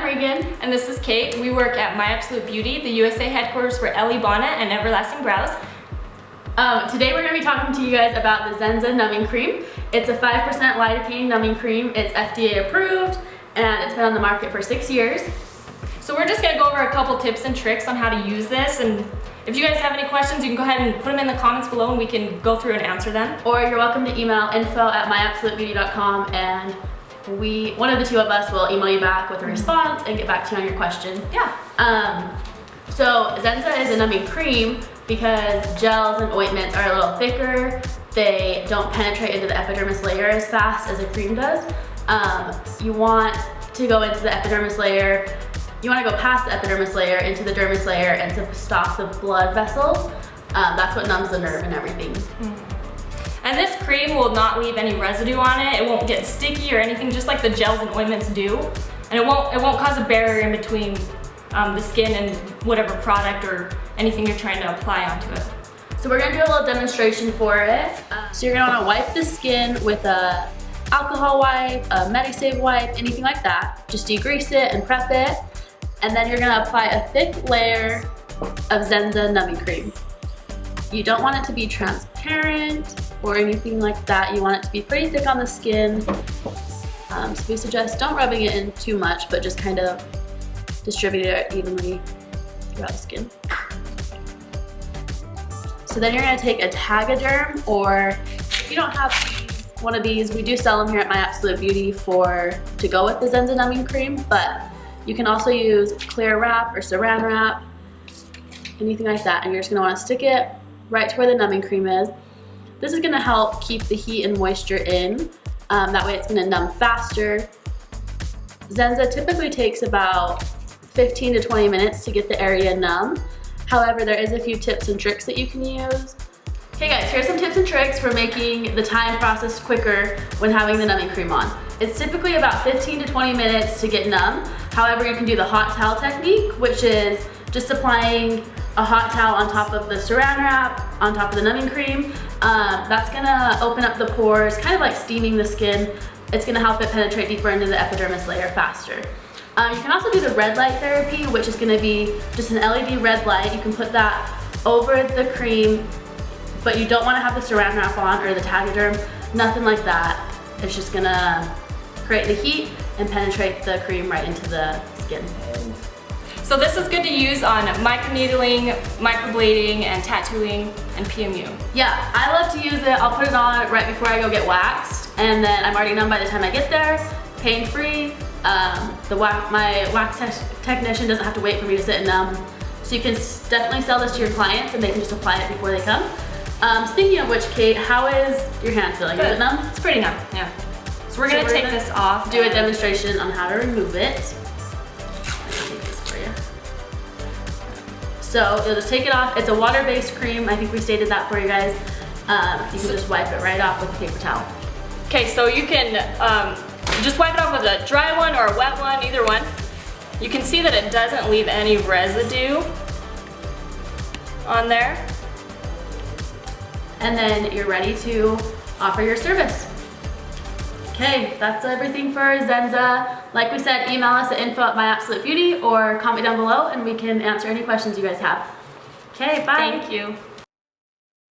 Regan. And this is Kate. We work at My Absolute Beauty, the USA headquarters for Ellie Bonnet and Everlasting Brows. Today we're going to be talking to you guys about the Zensa numbing cream. It's a 5% lidocaine numbing cream. It's FDA approved and it's been on the market for 6 years. So we're just going to go over a couple tips and tricks on how to use this, and if you guys have any questions, you can go ahead and put them in the comments below and we can go through and answer them. Or you're welcome to email info@myabsolutebeauty.com and one of the two of us will email you back with a response and get back to you on your question. Yeah. So Zensa is a numbing cream because gels and ointments are a little thicker. They don't penetrate into the epidermis layer as fast as a cream does. You want to go into the epidermis layer. You want to go past the epidermis layer into the dermis layer and to stop the blood vessels. That's what numbs the nerve and everything. And this cream will not leave any residue on it. It won't get sticky or anything, just like the gels and ointments do. And it won't cause a barrier in between the skin and whatever product or anything you're trying to apply onto it. So we're gonna do a little demonstration for it. So you're gonna wanna wipe the skin with a alcohol wipe, a MediSave wipe, anything like that. Just degrease it and prep it. And then you're gonna apply a thick layer of Zensa numbing cream. You don't want it to be transparent or anything like that. You want it to be pretty thick on the skin. So we suggest don't rubbing it in too much, but just kind of distribute it evenly throughout the skin. So then you're gonna take a Tagaderm, or if you don't have one of these, we do sell them here at My Absolute Beauty to go with the Zensa numbing cream, but you can also use clear wrap or saran wrap, anything like that, and you're just gonna wanna stick it right to where the numbing cream is. This is gonna help keep the heat and moisture in. That way it's gonna numb faster. Zensa typically takes about 15 to 20 minutes to get the area numb. However, there is a few tips and tricks that you can use. Okay guys, here's some tips and tricks for making the time process quicker when having the numbing cream on. It's typically about 15 to 20 minutes to get numb. However, you can do the hot towel technique, which is just applying a hot towel on top of the saran wrap, on top of the numbing cream. That's gonna open up the pores, kind of like steaming the skin. It's gonna help it penetrate deeper into the epidermis layer faster. You can also do the red light therapy, which is gonna be just an LED red light. You can put that over the cream, but you don't wanna have the saran wrap on or the Tagaderm, nothing like that. It's just gonna create the heat and penetrate the cream right into the skin. So this is good to use on microneedling, microblading, and tattooing, and PMU. Yeah, I love to use it. I'll put it on right before I go get waxed, and then I'm already numb by the time I get there, pain-free. My wax technician doesn't have to wait for me to sit and numb. So you can definitely sell this to your clients and they can just apply it before they come. Speaking of which, Kate, how is your hand feeling? Good. Is it numb? It's pretty numb, yeah. So we're gonna take this off. Do a demonstration on how to remove it. Let me take this for you. So you'll just take it off. It's a water-based cream. I think we stated that for you guys. You can just wipe it right off with a paper towel. Okay, so you can just wipe it off with a dry one or a wet one, either one. You can see that it doesn't leave any residue on there. And then you're ready to offer your service. Okay, that's everything for Zensa. Like we said, email us at info@myabsolutebeauty or comment down below and we can answer any questions you guys have. Okay, bye. Thank you.